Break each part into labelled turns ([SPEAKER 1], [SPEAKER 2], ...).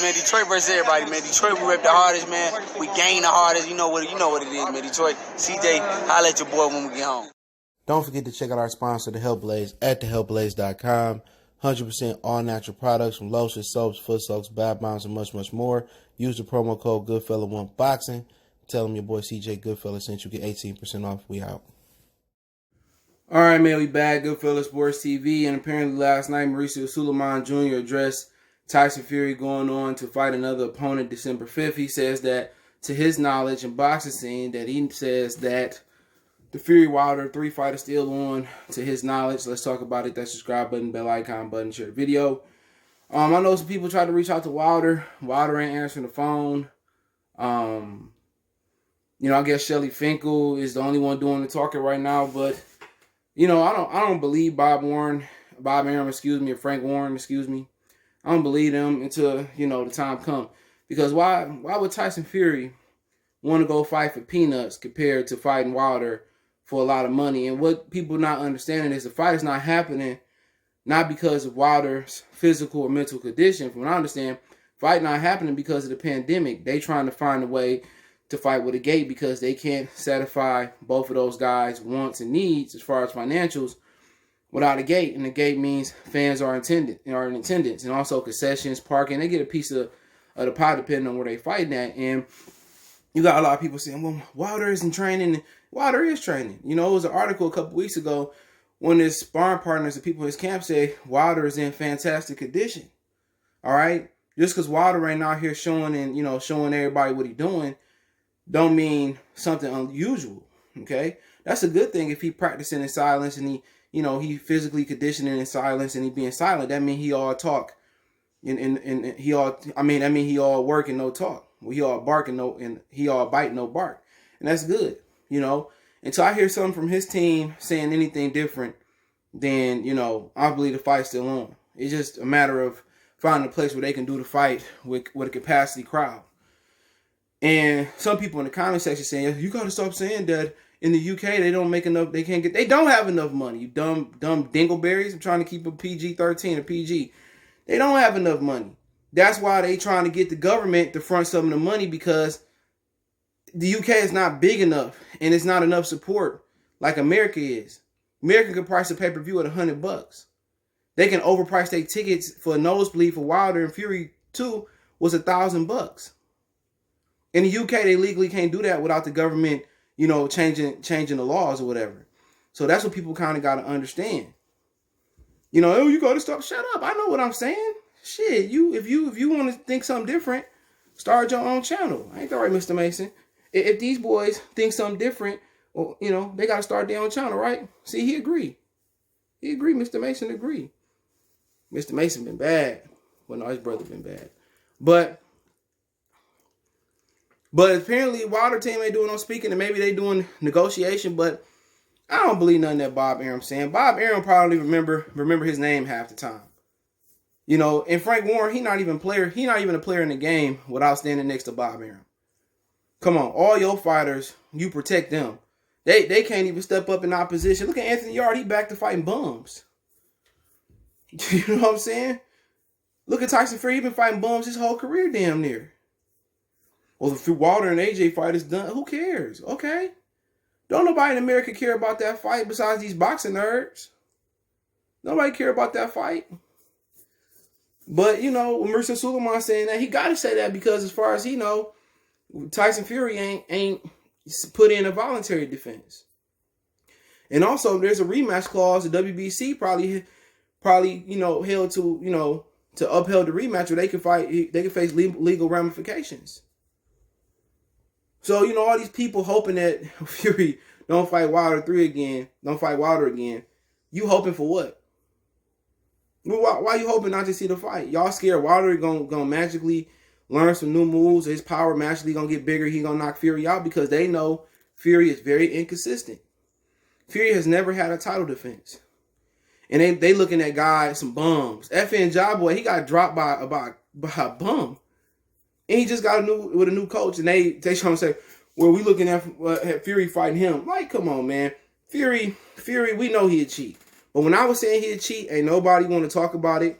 [SPEAKER 1] man. Detroit versus everybody, man. Detroit, we rep the hardest, man. We gain the hardest. You know what it is, man. Detroit, CJ, holla at your boy when we get home.
[SPEAKER 2] Don't forget to check out our sponsor, The Health Blaze, at thehealthblaze.com. 100% all natural products from lotions, soaps, foot soaks, bath bombs, and much, much more. Use the promo code Goodfella1Boxing. Tell them your boy CJ Goodfella sent you. Get 18% off. We out. All right, man, we back. Goodfella Sports TV. And apparently last night, Mauricio Sulaimán Jr. addressed Tyson Fury going on to fight another opponent December 5th. He says that, to his knowledge in boxing scene, that he says that the Fury Wilder 3 fight is still on, to his knowledge. Let's talk about it. That subscribe button, bell icon button, share the video. I know some people tried to reach out to Wilder. Wilder ain't answering the phone. I guess Shelly Finkel is the only one doing the talking right now, but I don't believe Bob Arum, or Frank Warren, I don't believe them until, the time comes. Because why would Tyson Fury want to go fight for peanuts compared to fighting Wilder for a lot of money? And what people not understanding is the fight is not happening not because of Wilder's physical or mental condition. From what I understand, fight not happening because of the pandemic. They trying to find a way to fight with a gate because they can't satisfy both of those guys' wants and needs as far as financials without a gate. And the gate means fans are in attendance, and also concessions, parking. They get a piece of the pie depending on where they fighting at. And you got a lot of people saying, well, Wilder isn't training. Wilder is training. It was an article a couple weeks ago when his sparring partners, the people in his camp, say Wilder is in fantastic condition. All right? Just because Wilder ain't out here showing everybody what he's doing don't mean something unusual, okay? That's a good thing if he practicing in silence and he physically conditioning in silence and he being silent. That mean he all talk and he all work and no talk. Well, he all bark and he all bite, no bark. And that's good, Until I hear something from his team saying anything different, then, I believe the fight's still on. It's just a matter of finding a place where they can do the fight with a capacity crowd. And some people in the comment section saying, you got to stop saying that in the UK they don't make enough, they don't have enough money. You dumb dingleberries. I'm trying to keep a PG-13, a PG. They don't have enough money. That's why they trying to get the government to front some of the money, because the UK is not big enough and it's not enough support like America is. America can price a pay-per-view at $100. They can overprice their tickets for a nosebleed for Wilder and Fury 2 was $1,000. In the UK, they legally can't do that without the government, changing the laws or whatever. So that's what people kind of got to understand. You got to stop. Shut up. I know what I'm saying. Shit, if you want to think something different, start your own channel. Ain't that right, Mr. Mason? If these boys think something different, well, they got to start their own channel, right? See, he agreed. Mr. Mason agreed. Mr. Mason been bad. Well, no, his brother been bad. But apparently Wilder team ain't doing no speaking, and maybe they doing negotiation, but I don't believe nothing that Bob Arum saying. Bob Arum probably remember his name half the time. And Frank Warren, he not even a player in the game without standing next to Bob Arum. Come on, all your fighters, you protect them. They can't even step up in opposition. Look at Anthony Yarde, he back to fighting bums. You know what I'm saying? Look at Tyson Fury, he been fighting bums his whole career damn near. Well, if Wilder and AJ fight is done, who cares? Okay. Don't nobody in America care about that fight besides these boxing nerds. Nobody care about that fight. But, when Mauricio Sulaimán saying that, he got to say that because as far as he know, Tyson Fury ain't put in a voluntary defense. And also, there's a rematch clause. The WBC probably held to upheld the rematch where they can face legal ramifications. So, all these people hoping that Fury don't fight Wilder again. You hoping for what? Why you hoping not to see the fight? Y'all scared Wilder gonna magically learn some new moves. His power magically gonna get bigger. He gonna knock Fury out because they know Fury is very inconsistent. Fury has never had a title defense. And they looking at guys, some bums. FN Jawboy, he got dropped by a bum. And he just got a new coach, and they trying to say, well, we looking at Fury fighting him. Like, come on, man. Fury, we know he'd cheat. But when I was saying he'd cheat, ain't nobody want to talk about it.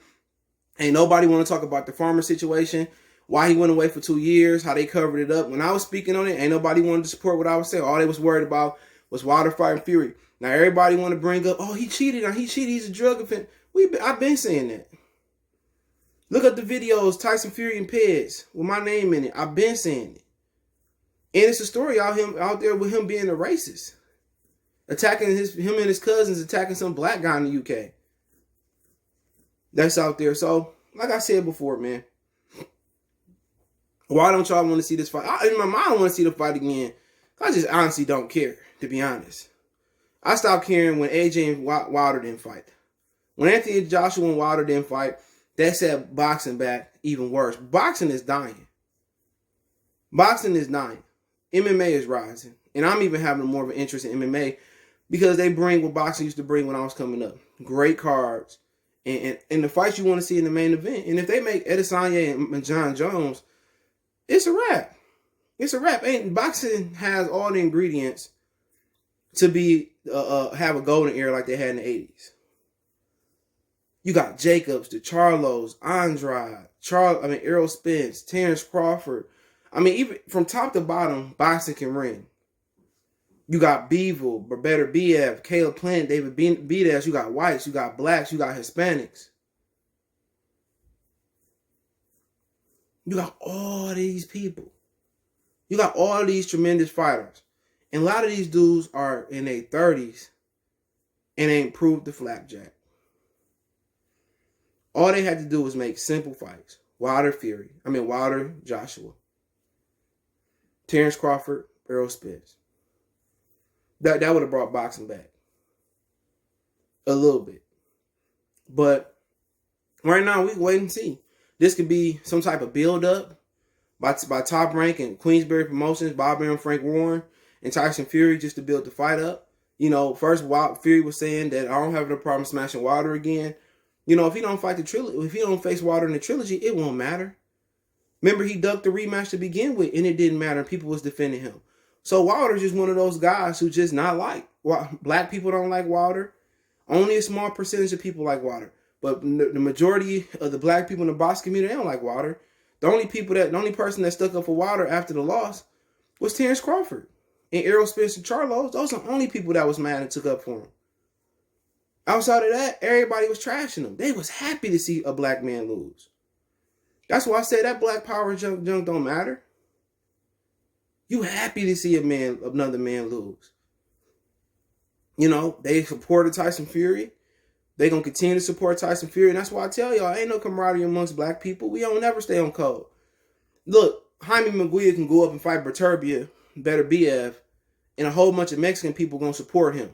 [SPEAKER 2] Ain't nobody want to talk about the farmer situation. why he went away for 2 years, how they covered it up. When I was speaking on it, ain't nobody wanted to support what I was saying. All they was worried about was Wilder fighting Fury. Now everybody want to bring up, oh, he cheated. He's a drug offender. I've been saying that. Look at the videos, Tyson Fury and Pez with my name in it. I've been saying it. And it's a story out there with him being a racist. Attacking him and his cousins, attacking some black guy in the UK. That's out there. So, like I said before, man, why don't y'all want to see this fight? In my mind, I want to see the fight again. I just honestly don't care, to be honest. I stopped caring when AJ and Wilder didn't fight. When Anthony Joshua and Wilder didn't fight, that set boxing back even worse. Boxing is dying. Boxing is dying. MMA is rising. And I'm even having more of an interest in MMA because they bring what boxing used to bring when I was coming up. Great cards. And the fights you want to see in the main event. And if they make Adesanya and John Jones, it's a wrap. It's a wrap. And boxing has all the ingredients to be have a golden era like they had in the 80s. You got Jacobs, the Charlos, Andrade, Errol Spence, Terrence Crawford. I mean, even from top to bottom, boxing can ring. You got Bivol, Berbera Biev, Caleb Plant, David Benavidez. You got whites, you got blacks, you got Hispanics. You got all these people. You got all these tremendous fighters. And a lot of these dudes are in their 30s and ain't proved the flapjack. All they had to do was make simple fights. Wilder Joshua. Terrence Crawford, Errol Spence. That would have brought boxing back. A little bit. But right now, we can wait and see. This could be some type of build-up by Top Rank and Queensberry Promotions, Bob Arum, Frank Warren, and Tyson Fury just to build the fight up. You know, first Fury was saying that I don't have no problem smashing Wilder again. You know, if he don't fight the trilogy, if he don't face Wilder in the trilogy, it won't matter. Remember, he ducked the rematch to begin with, and it didn't matter. People was defending him. So Wilder's just one of those guys who just not like. Black people don't like Wilder. Only a small percentage of people like Wilder. But the majority of the black people in the boxing community, they don't like Wilder. The only person that stuck up for Wilder after the loss was Terrence Crawford. And Errol Spence and Charlos. Those are the only people that was mad and took up for him. Outside of that, everybody was trashing him. They was happy to see a black man lose. That's why I say that black power junk don't matter. You happy to see another man lose. You know, they supported Tyson Fury. They going to continue to support Tyson Fury. And that's why I tell y'all, ain't no camaraderie amongst black people. We don't never stay on code. Look, Jaime Munguia can go up and fight Beterbiev, Beterbiev, and a whole bunch of Mexican people going to support him.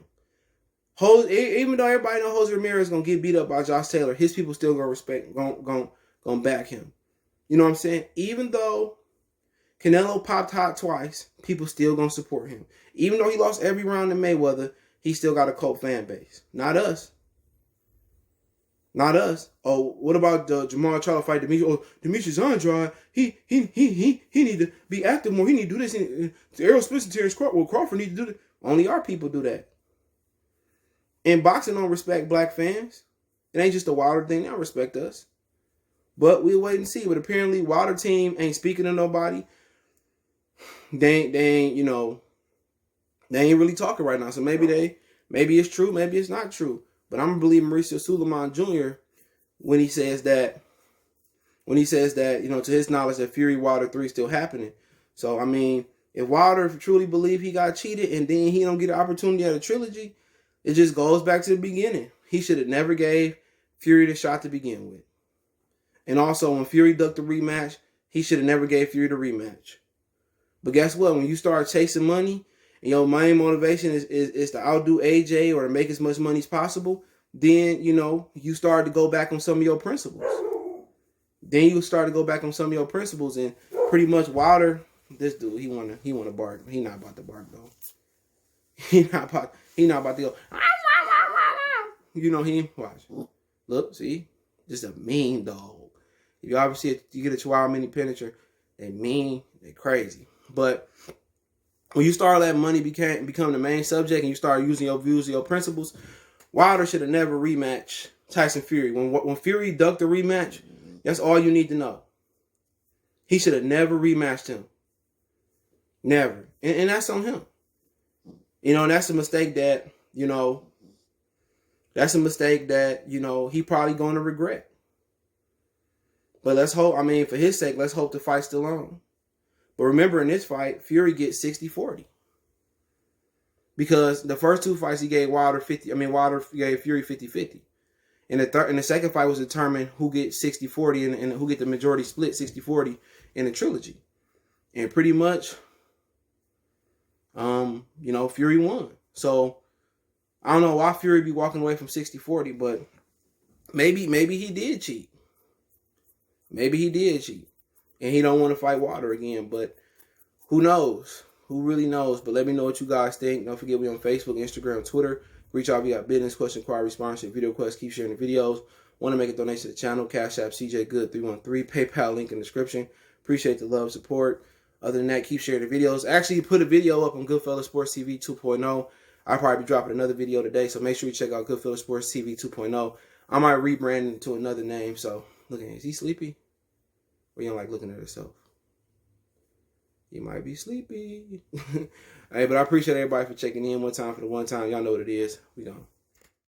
[SPEAKER 2] Even though everybody knows Jose Ramirez is going to get beat up by Josh Taylor, his people still going to back him. You know what I'm saying? Even though Canelo popped hot twice, people still going to support him. Even though he lost every round to Mayweather, he still got a cult fan base. Not us. Not us. Oh, what about the Jamal Charlo fight? Demetrius Andrade. He need to be active more. He need to do this. Errol Spence and Terrence Crawford need to do that. Only our people do that. And boxing don't respect black fans. It ain't just a Wilder thing. They don't respect us. But we'll wait and see. But apparently, Wilder team ain't speaking to nobody. They ain't really talking right now. So maybe it's true, maybe it's not true. But I'm gonna believe Mauricio Sulaimán Jr. when he says that, to his knowledge, that Fury Wilder 3 is still happening. So I mean, if Wilder truly believe he got cheated and then he don't get an opportunity at a trilogy, it just goes back to the beginning. He should have never gave Fury the shot to begin with. And also, when Fury ducked the rematch, he should have never gave Fury the rematch. But guess what? When you start chasing money, and your main motivation is to outdo AJ or to make as much money as possible, then, you start to go back on some of your principles. And pretty much Wilder, this dude, he wanna bark. He not about to bark though. He not about to go. He watch. Look, see, just a mean dog. If you ever see you get a Chihuahua mini miniature, they mean, they crazy. But when you start letting money become the main subject and you start using your views and your principles, Wilder should have never rematched Tyson Fury. When Fury ducked the rematch, that's all you need to know. He should have never rematched him. Never. And that's on him. You know, and that's a mistake that, you know, he probably going to regret. But let's hope, I mean, for his sake, let's hope the fight's still on. But remember, in this fight, Fury gets 60-40. Because the first two fights he gave Wilder gave Fury 50-50. And the second fight was determined who gets 60-40 and who get the majority split 60-40 in the trilogy. And pretty much, you know, Fury won. So I don't know why Fury be walking away from 60-40, but maybe he did cheat. Maybe he did cheat. And he don't want to fight Wilder again, but who knows? Who really knows? But let me know what you guys think. Don't forget we on Facebook, Instagram, Twitter. Reach out if you got business, question, inquiry, sponsorship, video requests. Keep sharing the videos. Want to make a donation to the channel? Cash App CJ Good 313. PayPal link in the description. Appreciate the love, support. Other than that, keep sharing the videos. Actually, put a video up on Goodfellas Sports TV 2.0. I'll probably be dropping another video today, so make sure you check out Goodfellas Sports TV 2.0. I might rebrand it to another name. So look at him. Is he sleepy? Or you don't like looking at himself? He might be sleepy. Hey, but I appreciate everybody for checking in one time for the one time. Y'all know what it is. We gone.